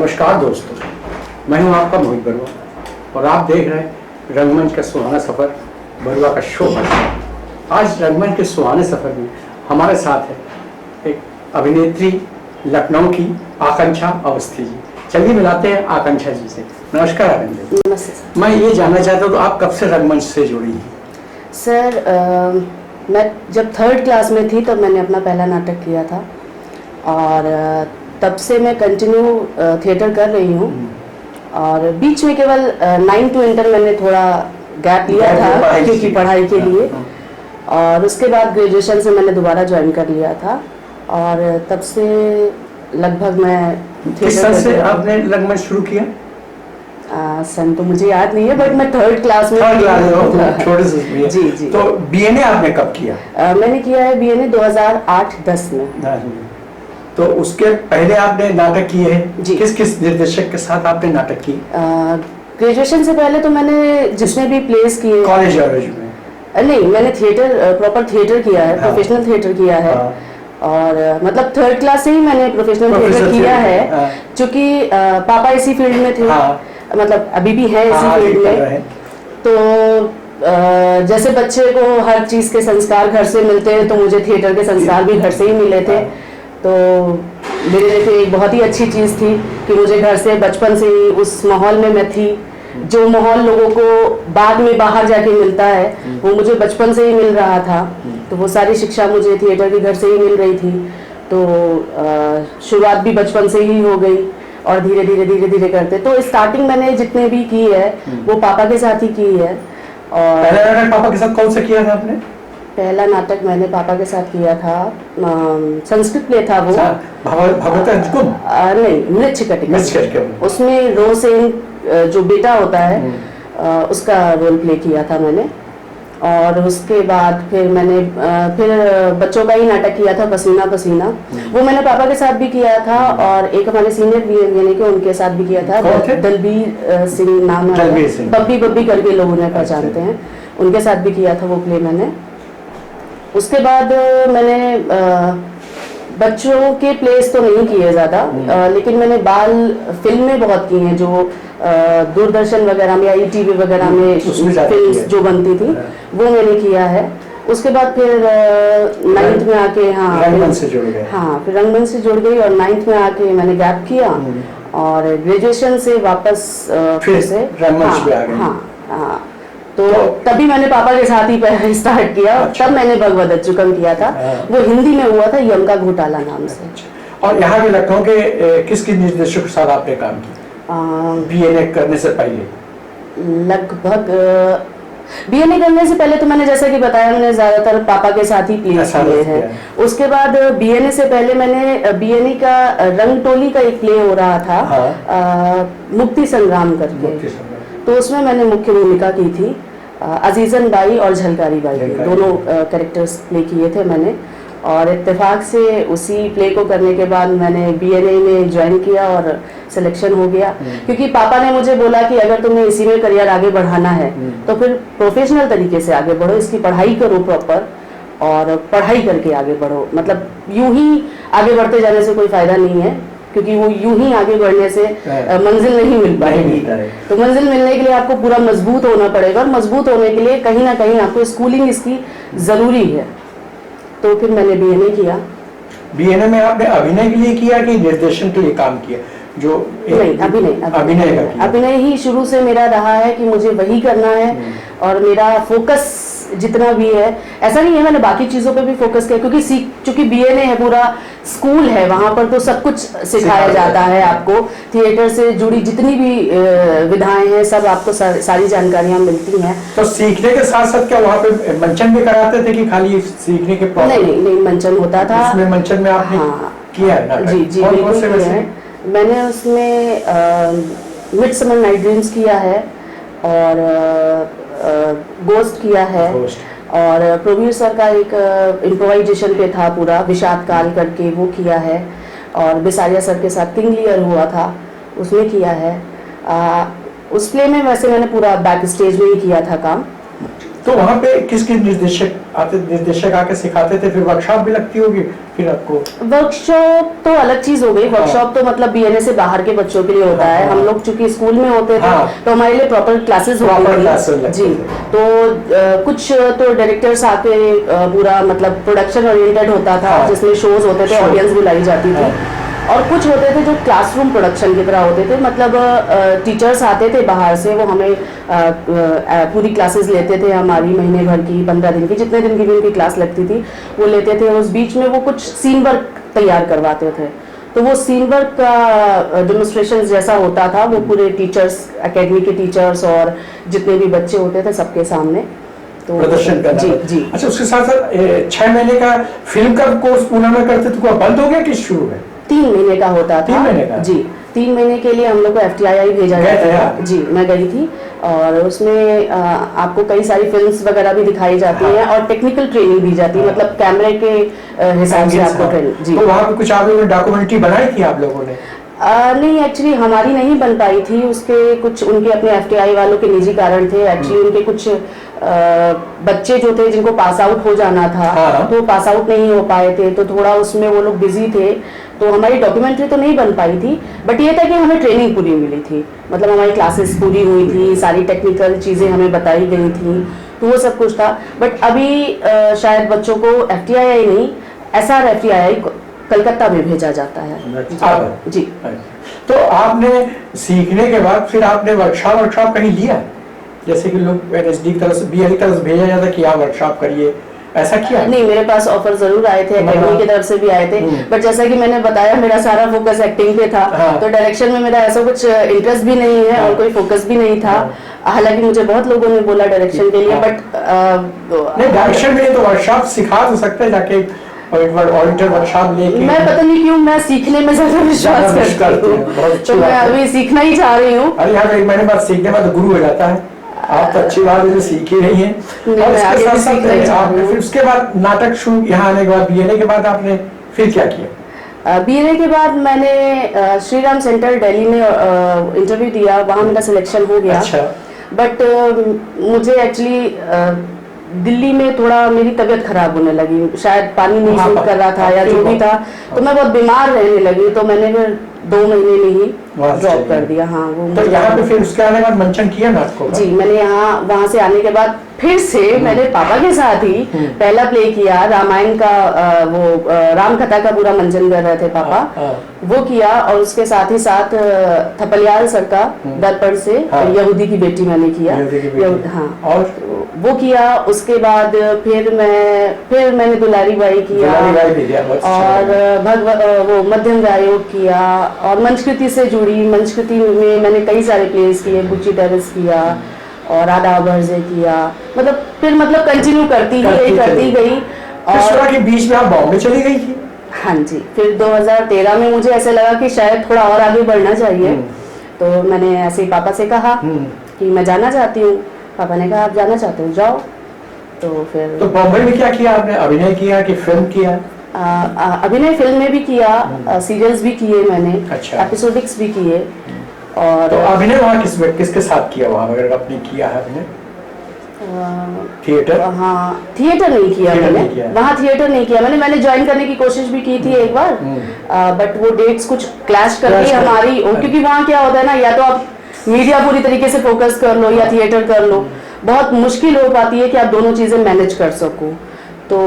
नमस्कार दोस्तों, मैं हूं आपका मोहित बरुआ और आप देख रहे हैं रंगमंच का सुहाना सफ़र बरुआ का शो है। आज रंगमंच के सुहाने सफ़र में हमारे साथ है एक अभिनेत्री लखनऊ की आकांक्षा अवस्थी जी। चलिए मिलाते हैं आकांक्षा जी से। नमस्कार आकांक्षा जी। नमस्ते सर। मैं ये जानना चाहता हूँ तो आप कब से रंगमंच से जुड़ी हैं? सर मैं जब 3rd क्लास में थी तब मैंने अपना पहला नाटक किया था और तब से मैं कंटिन्यू थिएटर कर रही हूँ। और बीच में केवल 9 to इंटर मैंने थोड़ा गैप लिया था क्योंकि पढ़ाई के लिए, और उसके बाद ग्रेजुएशन से मैंने दोबारा ज्वाइन कर लिया था और तब से लगभग मैं किस साल से आपने रंगमंच शुरू किया? सन तो मुझे याद नहीं है, बट मैं 3rd क्लास में छोटे से जी जी। तो बीएनए आपने कब किया? मैंने किया है बीएनए 2008-10 में। तो उसके पहले आपने नाटक किए हैं? जी। किस किस निर्देशक के साथ आपने नाटक किए? ग्रेजुएशन से पहले तो मैंने जितने भी प्लेस किए, कॉलेज में? नहीं, मैंने थिएटर प्रॉपर थिएटर किया है। हाँ। प्रोफेशनल थिएटर किया है। हाँ। और मतलब 3rd क्लास से ही मैंने प्रोफेशनल थिएटर किया है। हाँ। क्योंकि पापा इसी फील्ड में थे। हाँ। मतलब अभी भी है इसी फील्ड में। तो जैसे बच्चे को हर चीज़ के संस्कार घर से मिलते हैं, तो मुझे थिएटर के संस्कार भी घर से ही मिले थे। तो मेरे लिए एक बहुत ही अच्छी चीज़ थी कि मुझे घर से बचपन से ही उस माहौल में मैं थी। जो माहौल लोगों को बाद में बाहर जाके मिलता है, वो मुझे बचपन से ही मिल रहा था। तो वो सारी शिक्षा मुझे थिएटर के घर से ही मिल रही थी। तो शुरुआत भी बचपन से ही हो गई और धीरे धीरे करते तो स्टार्टिंग मैंने जितने भी की है वो पापा के साथ ही की है। और पहला नाटक पापा के साथ कौन सा किया था आपने? पहला नाटक मैंने पापा के साथ किया था, संस्कृत प्ले था वो। नहीं, मृच्छकटिका। उसमें रोसेन जो बेटा होता है उसका रोल प्ले किया था मैंने। और उसके बाद फिर मैंने बच्चों का ही नाटक किया था, पसीना पसीना। वो मैंने पापा के साथ भी किया था और एक हमारे सीनियर बीएनए के उनके साथ भी किया था। दलबीर सिंह नाम है, बब्बी बब्बी करके लोग उन्हें पहचानते हैं। उनके साथ भी किया था वो प्ले मैंने। उसके बाद मैंने बच्चों के प्लेस तो नहीं किए ज़्यादा, लेकिन मैंने बाल फिल्में बहुत की हैं जो दूरदर्शन वगैरह में या ईटीवी वगैरह में फिल्म्स जो बनती थी वो मैंने किया है। उसके बाद फिर 9th में आके रंगमंच से जुड़ गए। हाँ, फिर रंगमंच से जुड़ गई और 9th में आके मैंने गैप किया और ग्रेजुएशन से वापस फिर से रंगमंच पे आ गए। हाँ, तो तभी मैंने पापा के साथ ही स्टार्ट किया। अच्छा। तब मैंने भगवत अच्युतम किया था। वो हिंदी में हुआ था, यम का घोटाला नाम से। और यहाँ के लखनऊ के किस किस निर्देशक के साथ आपने काम किया बीएनए करने से पहले? लगभग बीएनए करने से पहले तो मैंने जैसा कि बताया, मैंने ज्यादातर पापा के साथ ही प्ले किए हैं। उसके बाद बीएनए से पहले मैंने बीएनए का रंगटोली का एक प्ले हो रहा था, मुक्ति संग्राम करके। तो उसमें मैंने मुख्य भूमिका की थी। अजीजन बाई और झलकारी बाई दोनों कैरेक्टर्स प्ले किए थे मैंने। और इत्तेफाक से उसी प्ले को करने के बाद मैंने बीएनए में ज्वाइन किया और सिलेक्शन हो गया। क्योंकि पापा ने मुझे बोला कि अगर तुम्हें इसी में करियर आगे बढ़ाना है तो फिर प्रोफेशनल तरीके से आगे बढ़ो, इसकी पढ़ाई करो प्रॉपर और पढ़ाई करके आगे बढ़ो। मतलब यूं ही आगे बढ़ते जाने से कोई फायदा नहीं है, क्योंकि वो यूं ही आगे बढ़ने से मंजिल नहीं मिल पाएगी। तो मंजिल मिलने के लिए आपको पूरा मजबूत होना पड़ेगा और मजबूत होने के लिए कहीं ना कहीं आपको स्कूलिंग इसकी जरूरी है। तो फिर मैंने बीएनए किया। बीएनए में आपने अभिनय के लिए किया कि निर्देशन के लिए काम किया? जो नहीं, अभिनय ही शुरू से मेरा रहा है कि मुझे वही करना है। और मेरा फोकस जितना भी है, ऐसा नहीं है मैंने बाकी चीज़ों पे भी फोकस किया, क्योंकि चूंकि बीएनए है, पूरा स्कूल है, वहाँ पर तो सब कुछ सिखाया जाता है आपको। थिएटर से जुड़ी जितनी भी विधाएं हैं सब आपको सारी जानकारियाँ मिलती हैं। तो सीखने के साथ साथ क्या वहाँ पे मंचन भी कराते थे कि खाली सीखने के? नहीं, मंचन होता था। उसमें मंचन में आपने किया है? जी, बिल्कुल किया है मैंने। उसमें मिडसमर नाइट ड्रीम्स किया है और गोस्ट किया है। और प्रवीर सर का एक इम्प्रोवाइजेशन पे था पूरा, विषाद काल करके, वो किया है। और बिसारिया सर के साथ किंग लियर हुआ था, उसमें किया है। उस प्ले में वैसे मैंने पूरा बैक स्टेज में ही किया था काम। तो वहाँ पे किस किस निर्देशक आके सिखाते थे, फिर वर्कशॉप भी लगती होगी फिर आपको? वर्कशॉप तो अलग चीज हो गई। वर्कशॉप तो मतलब बीएनए से बाहर के बच्चों के लिए होता है। हम लोग चूंकि स्कूल में होते थे तो हमारे लिए प्रॉपर क्लासेस होती थी जी। तो कुछ तो डायरेक्टर्स आके पूरा मतलब प्रोडक्शन ओरिएंटेड होता था, जिसमें शोज होते थे, ऑडियंस बुलाई जाती थी। और कुछ होते थे जो क्लासरूम प्रोडक्शन की तरह होते थे, मतलब टीचर्स आते थे बाहर से, वो हमें पूरी क्लासेस लेते थे हमारी, महीने भर की, 15 दिन की, जितने दिन की भी उनकी क्लास लगती थी वो लेते थे। उस बीच में वो कुछ सीन वर्क तैयार करवाते थे, तो वो सीन वर्क का डेमोन्स्ट्रेशन जैसा होता था, वो पूरे टीचर्स, एकेडमी के टीचर्स और जितने भी बच्चे होते थे सबके सामने तो प्रदर्शन करना जी जी। अच्छा, उसके साथ साथ 6 महीने का फिल्म का कोर्स पूना में करते थे, तो बंद हो गया कि शुरू है? 3 महीने का होता था। 3 महीने का जी, 3 महीने के लिए हम लोग को FTII भेजा जाता था जी। मैं गई थी और उसमें आपको कई सारी फिल्म्स वगैरह भी दिखाई जाती हैं और टेक्निकल ट्रेनिंग दी जाती है, मतलब कैमरे के हिसाब से आपको ट्रेनिंग जी। तो वहाँ पे कुछ आप लोगों ने डॉक्यूमेंट्री बनाई थी आप लोगों ने? नहीं, एक्चुअली हमारी नहीं बन पाई थी, उसके कुछ उनके अपने FTI वालों के निजी कारण थे। एक्चुअली उनके कुछ बच्चे जो थे जिनको पास आउट हो जाना था, तो पास आउट नहीं हो पाए थे, तो थोड़ा उसमें वो लोग बिजी थे, तो हमारी डॉक्यूमेंट्री तो नहीं बन पाई थी। बट ये था कि हमें ट्रेनिंग पूरी मिली थी, मतलब हमारी क्लासेस पूरी हुई थी, सारी टेक्निकल चीज़ें हमें बताई गई थी, तो वो सब कुछ था। बट अभी शायद बच्चों को FTII नहीं, SRFTII कलकत्ता में भेजा जाता है जी। तो आपने सीखने के बाद फिर आपने वर्कशॉप कहीं लिया, जैसे कि लोग NSD की तरफ से, BNE की तरफ से भेजा जाता कि आप वर्कशॉप करिए, ऐसा किया? नहीं, मेरे पास ऑफर जरूर आए थे, एकेडमी की तरफ से भी आए थे, बट जैसा कि मैंने बताया मेरा सारा फोकस एक्टिंग पे था, तो डायरेक्शन में मेरा ऐसा कुछ इंटरेस्ट भी नहीं है और कोई फोकस भी नहीं था। हालांकि मुझे बहुत लोगों ने बोला डायरेक्शन के लिए, बट नहीं, डायरेक्शन में तो वर्कशॉप सिखा तो सकते हैं जाके, ऑडिटर वर्कशॉप लेके। मैं पता नहीं क्यों मैं सीखने में ज्यादा विश्वास करती हूँ, तो मैं अभी सीखना ही चाह रही हूँ। अरे यहाँ एक महीने बाद सीखने बाद गुरु हो जाता है। आप तो अच्छी बात है, सीख ही रही हैं। और उसके साथ साथ आपने फिर उसके बाद नाटक शुरू, यहाँ आने के बाद BNA के बाद आपने फिर क्या किया? BNA के बाद मैंने श्री राम सेंटर दिल्ली में इंटरव्यू दिया, वहाँ मेरा सिलेक्शन हो गया। अच्छा। बट मुझे एक्चुअली दिल्ली में थोड़ा मेरी तबीयत खराब होने लगी, शायद पानी नहीं सूट कर रहा था या जो भी था, तो मैं बहुत बीमार रहने लगी, तो मैंने फिर 2 महीने में ही ड्रॉप कर दिया। हाँ, वो तो यहाँ पे फिर उसके आने के बाद मंचन किया नाटकों का? जी, मैंने यहाँ वहाँ से आने के बाद फिर से मैंने पापा के साथ ही पहला प्ले किया, रामायण का वो राम कथा का पूरा मंचन कर रहे थे पापा, वो किया। और उसके साथ ही साथ थपलियाल सर का दर्पण से यहूदी की बेटी मैंने किया, हाँ, और वो किया। उसके बाद फिर मैंने दुलारी बाई किया और वो मध्यम रायोग किया, और मंचकृति से जुड़ी, मंचकृति में मैंने कई सारे प्लेस किए, बुच्ची टेरेस किया और राधा बर्जे किया, मतलब फिर मतलब कंटिन्यू करती गई। और के बीच में आप बॉम्बे चली गई थी? हाँ जी, फिर 2013 में मुझे ऐसे लगा कि शायद थोड़ा और आगे बढ़ना चाहिए, तो मैंने ऐसे ही पापा से कहा कि मैं जाना चाहती हूँ। पापा ने कहा आप जाना चाहते हो, जाओ। तो फिर तो बॉम्बे में क्या किया आपने? अभिनय किया कि फिल्म किया? अभिनय फिल्म में भी किया, सीरियल्स भी किए मैंने, एपिसोडिक्स भी किए। और तो अभिनय वहाँ किसके साथ किया वहाँ, अगर आपने किया है अभिनय? थिएटर? हाँ, थिएटर नहीं किया मैंने वहाँ, थिएटर नहीं किया मैंने ज्वाइन करने की कोशिश भी की थी एक बार, बट वो डेट्स कुछ क्लैश कर गई हमारी, क्योंकि वहाँ क्या होता है ना, या तो आप मीडिया पूरी तरीके से फोकस कर लो या थिएटर कर लो, बहुत मुश्किल हो पाती है कि आप दोनों चीजें मैनेज कर सको, तो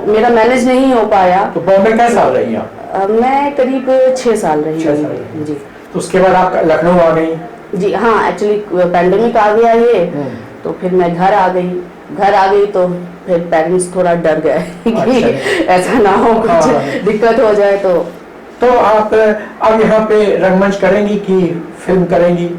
मेरा मैनेज नहीं हो पाया। तो बॉम्बे कैसे साल रही आप? मैं करीब 6 साल रही हूँ जी। तो उसके बाद आप लखनऊ आ गई? जी हाँ, एक्चुअली पैंडेमिक आ गया ये, तो फिर मैं घर आ गई तो फिर पेरेंट्स थोड़ा डर गए कि ऐसा ना हो कुछ दिक्कत हो जाए। तो आप अब यहाँ पे रंगमंच करेंगी कि फिल्म करेंगी?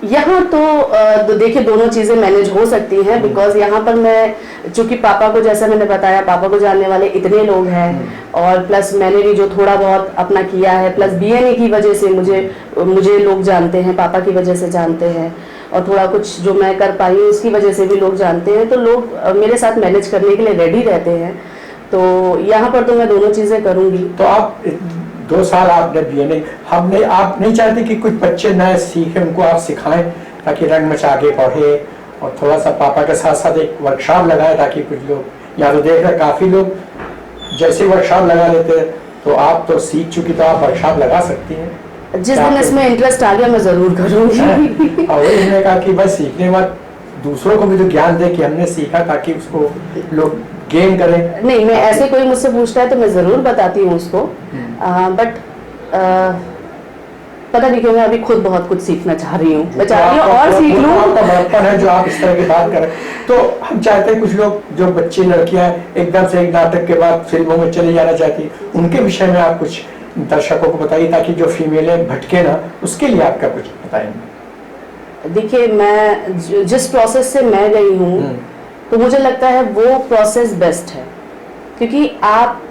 यहाँ तो देखिए दोनों चीजें मैनेज हो सकती हैं, बिकॉज यहाँ पर मैं चूंकि पापा को, जैसा मैंने बताया, पापा को जानने वाले इतने लोग हैं, और प्लस मैंने भी जो थोड़ा बहुत अपना किया है, प्लस BNA की वजह से मुझे लोग जानते हैं, पापा की वजह से जानते हैं, और थोड़ा कुछ जो मैं कर पाई हूँ उसकी वजह से भी लोग जानते हैं, तो लोग मेरे साथ मैनेज करने के लिए रेडी रहते हैं। तो यहाँ पर तो मैं दोनों चीजें करूँगी। तो आप 2 साल आपने BNA, आप नहीं चाहते कि कुछ बच्चे नए सीखे, उनको आप सिखाएं ताकि रंगमंच आगे बढ़े और थोड़ा सा पापा के साथ साथ एक वर्कशॉप लगाया ताकि कुछ लोग, या तो देख रहे काफ़ी लोग जैसे वर्कशॉप लगा लेते हैं, तो आप तो सीख चुकी, तो आप वर्कशॉप लगा सकती हैं। जिस दिन इसमें इंटरेस्ट आ गया मैं जरूर करूंगी। और वही हमने कहा कि बस सीखने के बाद दूसरों को भी तो ज्ञान दे कि हमने सीखा, ताकि उसको लोग गेन करें। नहीं, मैं ऐसे कोई मुझसे पूछता है तो मैं जरूर बताती हूँ उसको, बट पता नहीं क्यों मैं अभी खुद बहुत कुछ सीखना चाह रही हूँ। मैं चाह रही हूँ और सीख लूँ। आपका बड़प्पन है जो आप इस तरह की बात करें। तो हम चाहते हैं कुछ लोग जो बच्चे लड़कियां एकदम से एक नाटक के बाद फिल्मों में चले जाना चाहती, उनके विषय में आप कुछ दर्शकों को बताइए, ताकि जो फीमेलें भटके ना, उसके लिए आपका कुछ बताएंगे। देखिए, मैं जिस प्रोसेस से मैं गई हूँ तो मुझे लगता है वो प्रोसेस बेस्ट है, क्योंकि आप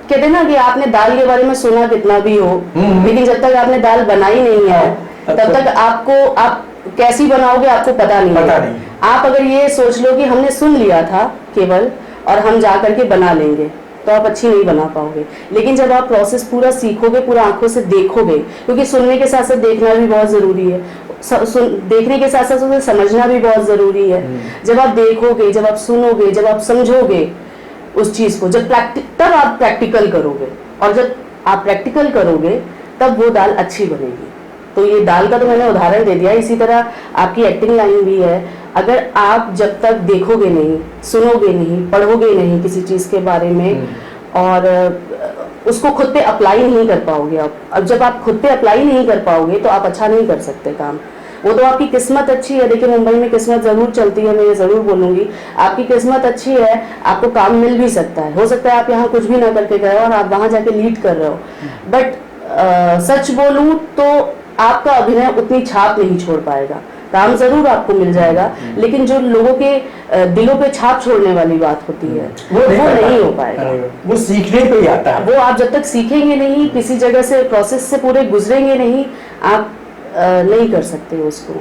कहते ना कि आपने दाल के बारे में सुना कितना भी हो, लेकिन जब तक आपने दाल बनाई नहीं है तब तक आप कैसी बनाओगे आपको पता नहीं है। आप अगर ये सोच लो कि हमने सुन लिया था केवल और हम जा करके बना लेंगे, तो आप अच्छी नहीं बना पाओगे। लेकिन जब आप प्रोसेस पूरा सीखोगे, पूरा आंखों से देखोगे, क्योंकि सुनने के साथ साथ देखना भी बहुत जरूरी है, देखने के साथ साथ उसे समझना भी बहुत जरूरी है। जब आप देखोगे, जब आप सुनोगे, जब आप समझोगे उस चीज को, तब आप प्रैक्टिकल करोगे, और जब आप प्रैक्टिकल करोगे तब वो दाल अच्छी बनेगी। तो ये दाल का तो मैंने उदाहरण दे दिया। इसी तरह आपकी एक्टिंग लाइन भी है। अगर आप जब तक देखोगे नहीं, सुनोगे नहीं, पढ़ोगे नहीं किसी चीज के बारे में, और उसको खुद पे अप्लाई नहीं कर पाओगे, अब जब आप खुद पे अप्लाई नहीं कर पाओगे तो आप अच्छा नहीं कर सकते काम। वो तो आपकी किस्मत अच्छी है। देखिए, मुंबई में किस्मत जरूर चलती है, मैं ये जरूर बोलूंगी। आपकी किस्मत अच्छी है, आपको काम मिल भी सकता है। हो सकता है आप यहाँ कुछ भी ना करके गए और आप वहां जाके लीड कर रहे हो, बट सच बोलूं तो आपका अभिनय उतनी छाप नहीं छोड़ पाएगा। काम जरूर आपको मिल जाएगा, लेकिन जो लोगों के दिलों पे छाप छोड़ने वाली बात होती है वो नहीं हो पाएगा। वो सीखने पे ही आता है। वो आप जब तक सीखेंगे नहीं, किसी जगह से प्रोसेस से पूरे गुजरेंगे नहीं, आप नहीं कर सकते उसको।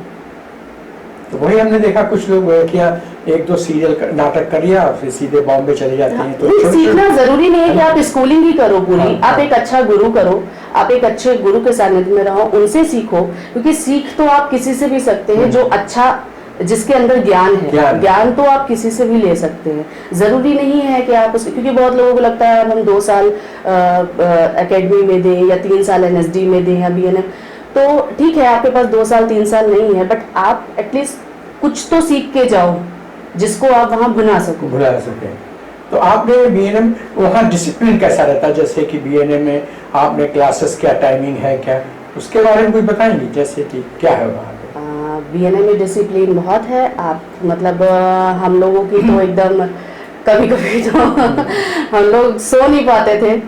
तो वही हमने देखा कुछ लोग किया, एक दो सीरियल नाटक कर लिया, फिर सीधे बॉम्बे चले जाते हैं। तो सीखना जरूरी नहीं है कि आप स्कूलिंग ही करो पूरी। आप एक अच्छा गुरु करो, आप एक अच्छे गुरु के सानिध्य में रहो, उनसे सीखो, क्योंकि सीख तो आप किसी से भी सकते हैं जो अच्छा, जिसके अंदर ज्ञान है। ज्ञान तो आप किसी से भी ले सकते हैं। जरूरी नहीं है कि आप क्योंकि बहुत लोगों को लगता है हम 2 साल एकेडमी में दें या 3 साल NSD में दें या BNM, तो ठीक है आपके पास 2 साल 3 साल नहीं है, बट आप एटलीस्ट कुछ तो सीख के जाओ जिसको आप वहां बना सके। तो आपने BNM वहाँ डिसिप्लिन कैसा रहता है? जैसे कि BNM में आपने क्लासेस क्या टाइमिंग है, क्या उसके बारे में कुछ बताएंगे? जैसे कि क्या है वहाँ पे? BNM में डिसिप्लिन बहुत है। आप मतलब हम लोगों की तो एकदम कभी कभी तो हम लोग सो नहीं पाते थे,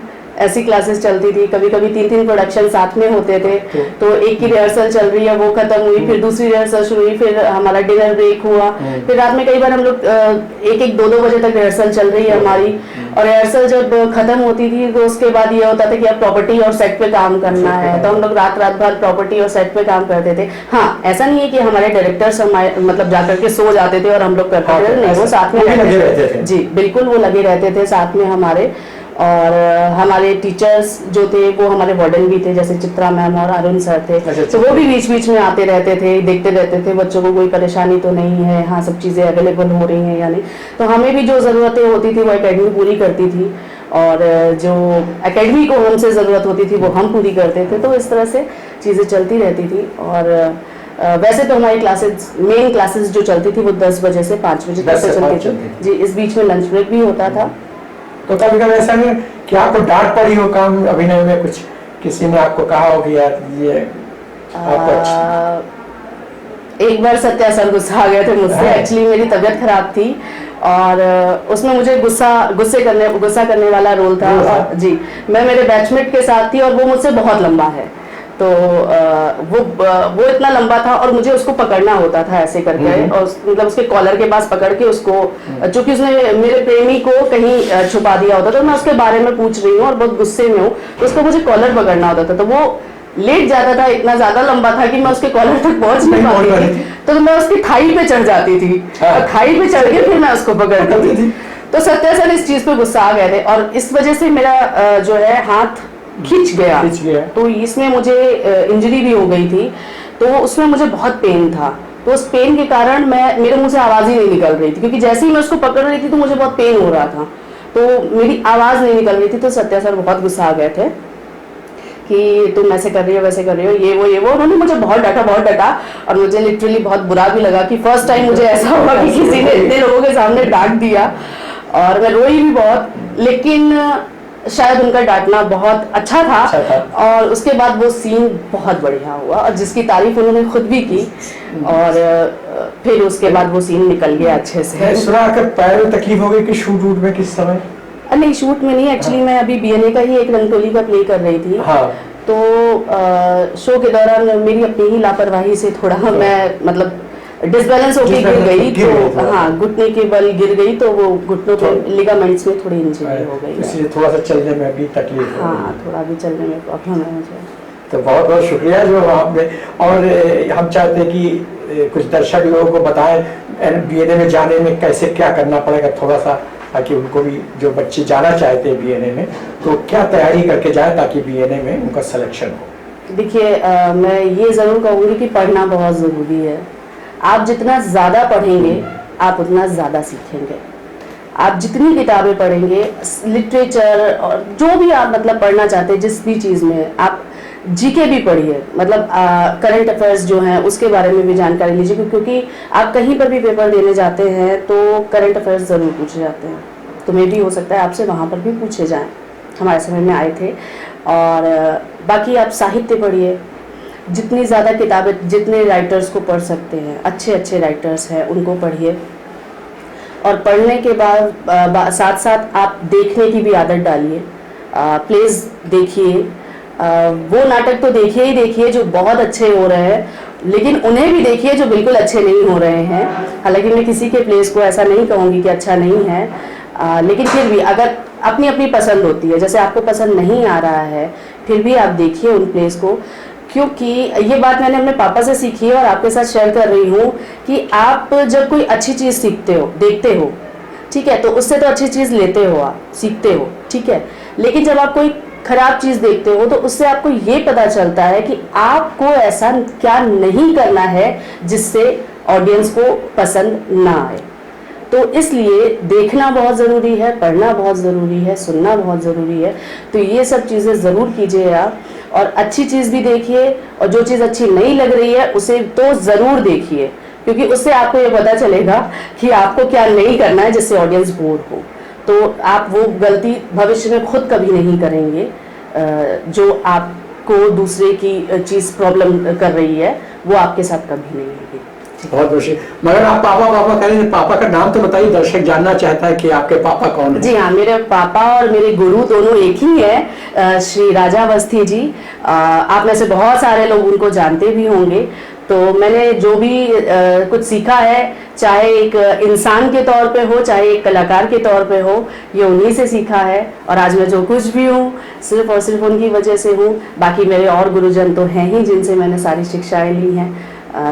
ऐसी क्लासेस चलती थी। कभी कभी 3-3 प्रोडक्शन साथ में होते थे, तो एक की रिहर्सल चल रही है, वो खत्म हुई, फिर दूसरी रिहर्सल शुरू हुई, फिर हमारा डिनर ब्रेक हुआ, फिर रात में कई बार हम लोग 1-1, 2-2 बजे तक रिहर्सल चल रही है हमारी। और रिहर्सल जब खत्म होती थी तो उसके बाद ये होता था कि अब प्रॉपर्टी और सेट पे काम करना है, तो हम लोग रात भर प्रॉपर्टी और सेट पे काम करते थे। हाँ, ऐसा नहीं है कि हमारे डायरेक्टर्स मतलब जाकर के सो जाते थे और हम लोग करते थे, नहीं, वो साथ में लगे रहते थे। जी बिल्कुल, वो लगे रहते थे साथ में हमारे। और हमारे टीचर्स जो थे वो हमारे वार्डन भी थे, जैसे चित्रा मैम और अरुण सर थे। तो वो भी बीच बीच में आते रहते थे, देखते रहते थे बच्चों को कोई परेशानी तो नहीं है, हाँ सब चीज़ें अवेलेबल हो रही हैं या नहीं। तो हमें भी जो ज़रूरतें होती थी वो एकेडमी पूरी करती थी, और जो एकेडमी को हमसे ज़रूरत होती थी वो हम पूरी करते थे। तो इस तरह से चीज़ें चलती रहती थी। और वैसे तो हमारी क्लासेस, मेन क्लासेस जो चलती थी वो 10 बजे से 5 बजे तक चलती थी जी। इस बीच में लंच ब्रेक भी होता था। तो कभी कभी ऐसा नहीं कि आपको डांट पड़ी हो काम अभिनय में, कुछ किसी ने आपको कहा हो कि यार ये एक बार सत्या सर गुस्सा आ गए थे मुझसे। एक्चुअली मेरी तबीयत खराब थी और उसमें मुझे गुस्सा करने वाला रोल था। और जी, मैं मेरे बैचमेट के साथ थी और वो मुझसे बहुत लंबा है, तो वो इतना लंबा था और मुझे उसको पकड़ना होता था ऐसे करके, और मतलब उसके कॉलर के पास पकड़ के उसको, चूंकि उसने मेरे प्रेमी को कहीं छुपा दिया होता, तो मैं उसके बारे में पूछ रही हूँ और बहुत गुस्से में हूँ, तो उसको मुझे कॉलर पकड़ना होता था। तो वो लेट जाता था, इतना ज्यादा लंबा था कि मैं उसके कॉलर तक पहुंच नहीं पाती थी, तो मैं उसकी थाई पे चढ़ जाती थी और थाई पे चढ़ के फिर मैं उसको पकड़ती थी। तो सत्या सर इस चीज पे गुस्सा आ गए थे और इस वजह से मेरा जो है हाथ खिंच गया। तो इसमें मुझे इंजरी भी हो गई थी, तो उसमें मुझे बहुत पेन था। तो उस पेन के कारण मेरे मुंह से आवाज़ ही नहीं निकल रही थी, क्योंकि जैसे ही मैं उसको पकड़ रही थी तो मुझे बहुत पेन हो रहा था, तो मेरी आवाज़ नहीं निकल रही थी। तो सत्या सर बहुत गुस्सा आ गए थे कि तुम ऐसे कर रही हो, वैसे कर रही हो, ये वो। उन्होंने मुझे बहुत डांटा और मुझे लिटरली बहुत बुरा भी लगा कि फर्स्ट टाइम मुझे ऐसा हुआ कि किसी ने इतने लोगों के सामने डांट दिया, और मैं रोई भी बहुत। लेकिन शायद उनका डांटना बहुत अच्छा था। और उसके बाद वो सीन बहुत बढ़िया हुआ, और जिसकी तारीफ उन्होंने खुद भी की, और फिर उसके बाद वो सीन निकल गया अच्छे से। सुना कर पैर में तकलीफ हो गई कि शूट वूट में किस समय? नहीं, शूट में नहीं, एक्चुअली मैं अभी बीएनए का ही एक रंगटोली का प्ले कर रही थी। हाँ। तो शो के दौरान मेरी अपनी ही लापरवाही से थोड़ा मैं मतलब डिसबैलेंस होके गिर गई, तो हाँ, घुटने के बल गिर गई, तो वो घुटनों के लिगामेंट्स में थोड़ी इंजरी हो गई, इसलिए थोड़ा सा चलने में भी तकलीफ। हाँ, थोड़ा भी चलने में प्रॉब्लम है मुझे। तो बहुत बहुत शुक्रिया जो आपने, और हम चाहते हैं कि कुछ दर्शक लोगों को बताएं बीएनए में जाने में कैसे क्या करना पड़ेगा थोड़ा सा, ताकि उनको भी, जो बच्चे जाना चाहते हैं बीएनए में, तो क्या तैयारी करके जाए ताकि बीएनए में उनका सिलेक्शन हो। देखिए, मैं ये ज़रूर कहूँगी कि पढ़ना बहुत ज़रूरी है। आप जितना ज़्यादा पढ़ेंगे आप उतना ज़्यादा सीखेंगे। आप जितनी किताबें पढ़ेंगे, लिटरेचर और जो भी आप मतलब पढ़ना चाहते हैं, जिस भी चीज़ में आप जीके भी पढ़िए, मतलब करंट अफेयर्स जो हैं उसके बारे में भी जानकारी लीजिए, क्योंकि आप कहीं पर भी पेपर देने जाते हैं तो करंट अफेयर्स ज़रूर पूछे जाते हैं। तो मे भी हो सकता है आपसे वहाँ पर भी पूछे जाएं, हमारे समय में आए थे। और बाकी आप साहित्य पढ़िए, जितनी ज़्यादा किताबें, जितने राइटर्स को पढ़ सकते हैं, अच्छे अच्छे राइटर्स हैं, उनको पढ़िए। और पढ़ने के बाद साथ साथ आप देखने की भी आदत डालिए, प्लेज देखिए, वो नाटक तो देखिए ही देखिए जो बहुत अच्छे हो रहे हैं, लेकिन उन्हें भी देखिए जो बिल्कुल अच्छे नहीं हो रहे हैं। हालांकि मैं किसी के प्लेस को ऐसा नहीं कहूँगी कि अच्छा नहीं है, लेकिन फिर भी अगर अपनी अपनी पसंद होती है, जैसे आपको पसंद नहीं आ रहा है, फिर भी आप देखिए उन प्लेस को, क्योंकि ये बात मैंने अपने पापा से सीखी है और आपके साथ शेयर कर रही हूँ कि आप जब कोई अच्छी चीज़ सीखते हो, देखते हो, ठीक है, तो उससे तो अच्छी चीज़ लेते हो, आप सीखते हो, ठीक है, लेकिन जब आप कोई खराब चीज़ देखते हो तो उससे आपको ये पता चलता है कि आपको ऐसा क्या नहीं करना है जिससे ऑडियंस को पसंद ना आए। तो इसलिए देखना बहुत ज़रूरी है, पढ़ना बहुत ज़रूरी है, सुनना बहुत ज़रूरी है। तो ये सब चीज़ें ज़रूर कीजिए आप, और अच्छी चीज़ भी देखिए, और जो चीज़ अच्छी नहीं लग रही है उसे तो ज़रूर देखिए, क्योंकि उससे आपको ये पता चलेगा कि आपको क्या नहीं करना है जिससे ऑडियंस बोर हो। तो आप वो गलती भविष्य में खुद कभी नहीं करेंगे जो आपको दूसरे की चीज़ प्रॉब्लम कर रही है, वो आपके साथ कभी नहीं होगी। बहुत बहुत, मगर आप पापा पापा करें, पापा का नाम तो बताइए, दर्शक जानना चाहता है कि आपके पापा कौन है। जी हाँ, मेरे पापा और मेरे गुरु दोनों एक ही हैं, श्री राजा अवस्थी जी। आप में से बहुत सारे लोग उनको जानते भी होंगे। तो मैंने जो भी कुछ सीखा है, चाहे एक इंसान के तौर पे हो, चाहे एक कलाकार के तौर पे हो, ये उन्हीं से सीखा है। और आज मैं जो कुछ भी हूँ सिर्फ और सिर्फ उनकी वजह से हूँ। बाकी मेरे और गुरुजन तो हैं ही जिनसे मैंने सारी शिक्षाएं ली हैं,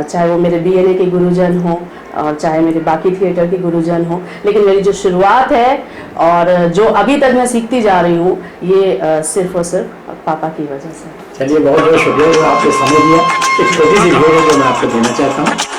चाहे वो मेरे बीएनए के गुरुजन हो और चाहे मेरे बाकी थिएटर के गुरुजन हो। लेकिन मेरी जो शुरुआत है और जो अभी तक मैं सीखती जा रही हूँ, ये सिर्फ और सिर्फ पापा की वजह से। चलिए, बहुत बहुत शुक्रिया जो आपने समय दिया। एक छोटी सी भेंट है जो मैं आपको देना चाहता हूँ।